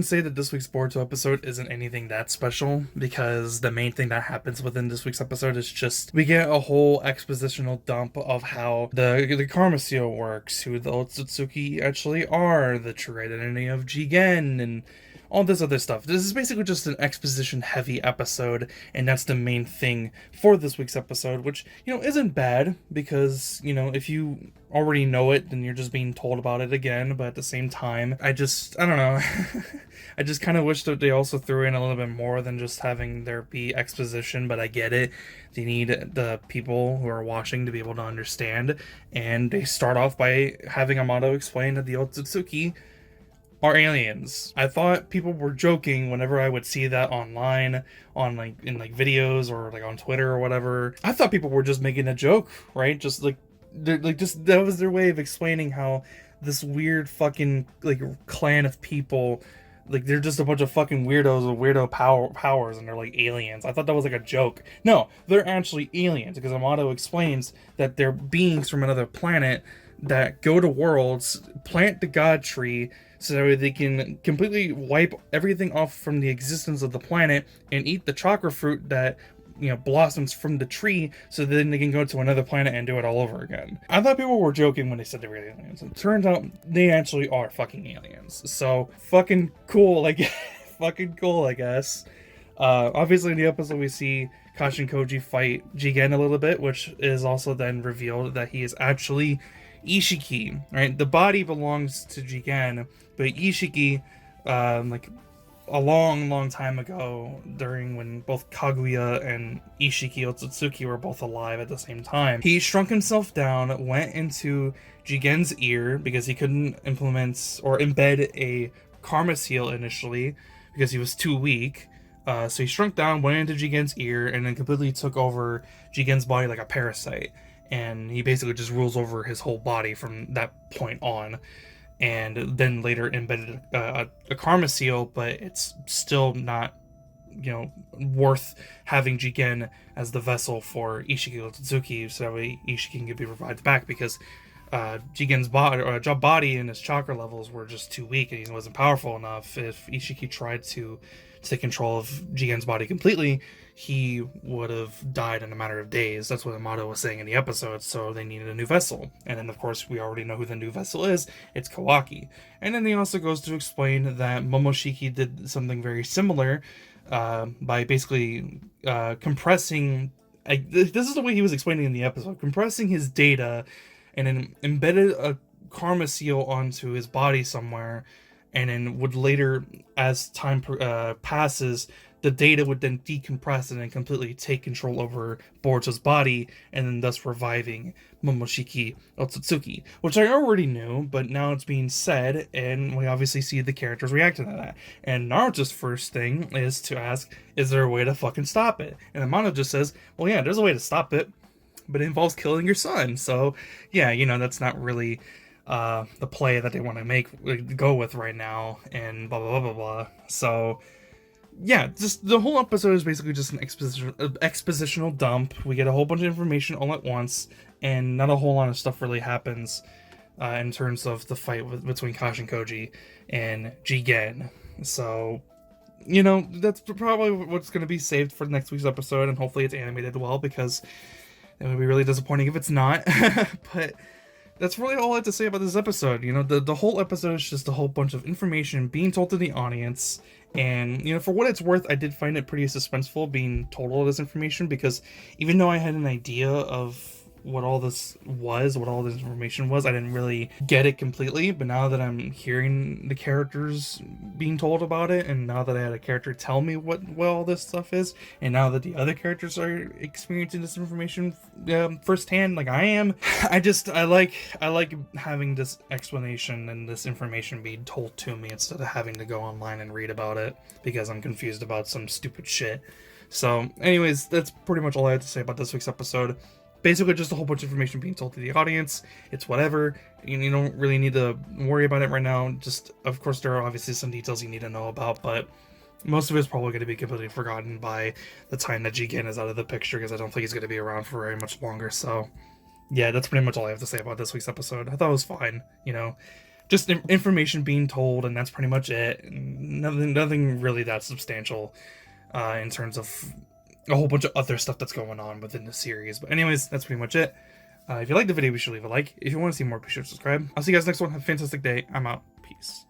say that this week's Boruto episode isn't anything that special, because the main thing that happens within this week's episode is just we get a whole expositional dump of how the karma seal works, who the Otsutsuki actually are, the true identity of Jigen, and all this other stuff. This is basically just an exposition heavy episode, and that's the main thing for this week's episode, which, isn't bad, because, if you already know it, then you're just being told about it again. But at the same time, I don't know. I just kind of wish that they also threw in a little bit more than just having there be exposition, but I get it. They need the people who are watching to be able to understand, and they start off by having Amato explain that the Otsutsuki are aliens. I thought people were joking whenever I would see that online, in videos or on Twitter or whatever. I thought people were just making a joke, right? Just that was their way of explaining how this weird fucking clan of people, they're just a bunch of fucking weirdos with weirdo powers, and they're aliens. I thought that was a joke. No, they're actually aliens, because Amato explains that they're beings from another planet that go to worlds, plant the god tree, so that way they can completely wipe everything off from the existence of the planet and eat the chakra fruit that blossoms from the tree, so then they can go to another planet and do it all over again. I thought people were joking when they said they were aliens. It turns out they actually are fucking aliens. So fucking cool, fucking cool, I guess. Obviously in the episode we see Kashin Koji fight Jigen a little bit, which is also then revealed that he is actually Ishiki, right? The body belongs to Jigen, but Ishiki, a long time ago, during when both Kaguya and Ishiki Otsutsuki were both alive at the same time, he shrunk himself down, went into Jigen's ear, because he couldn't implement or embed a karma seal initially, because he was too weak. So he shrunk down, went into Jigen's ear, and then completely took over Jigen's body like a parasite. And he basically just rules over his whole body from that point on. And then later embedded a karma seal, but it's still not, worth having Jigen as the vessel for Ishiki Otsutsuki, so that way Ishiki can be revived back, because Jigen's body and his chakra levels were just too weak, and he wasn't powerful enough. If Ishiki tried to take control of Jigen's body completely, he would have died in a matter of days. That's what Amato was saying in the episode, so they needed a new vessel. And then, of course, we already know who the new vessel is. It's Kawaki. And then he also goes to explain that Momoshiki did something very similar by basically compressing... this is the way he was explaining in the episode. Compressing his data and then embedded a karma seal onto his body somewhere, and then would later, as time passes, the data would then decompress and then completely take control over Boruto's body, and then thus reviving Momoshiki Otsutsuki, which I already knew, but now it's being said, and we obviously see the characters reacting to that. And Naruto's first thing is to ask, is there a way to fucking stop it? And Amato just says, well, yeah, there's a way to stop it, but it involves killing your son. So, yeah, that's not really the play that they want to go with right now, and blah, blah, blah, blah, blah. So, yeah, just the whole episode is basically just an expositional dump. We get a whole bunch of information all at once, and not a whole lot of stuff really happens in terms of the fight between Kashin Koji and Jigen. So, that's probably what's going to be saved for next week's episode, and hopefully it's animated well, because it would be really disappointing if it's not. But that's really all I have to say about this episode. The whole episode is just a whole bunch of information being told to the audience. And, for what it's worth, I did find it pretty suspenseful being told all this information, because even though I had an idea of what all this information was, I didn't really get it completely. But now that I'm hearing the characters being told about it, and now that I had a character tell me what all this stuff is, and now that the other characters are experiencing this information firsthand, like I am, I like having this explanation and this information being told to me, instead of having to go online and read about it because I'm confused about some stupid shit. So anyways, that's pretty much all I had to say about this week's episode. Basically just a whole bunch of information being told to the audience. It's whatever. You don't really need to worry about it right now. Just, of course, there are obviously some details you need to know about, but most of it's probably going to be completely forgotten by the time that Jigen is out of the picture, because I don't think he's going to be around for very much longer. So, yeah, that's pretty much all I have to say about this week's episode. I thought it was fine, just information being told, and that's pretty much it. Nothing really that substantial in terms of a whole bunch of other stuff that's going on within the series. But anyways, that's pretty much it. If you liked the video, be sure to leave a like. If you want to see more, be sure to subscribe. I'll see you guys next one. Have a fantastic day. I'm out. Peace.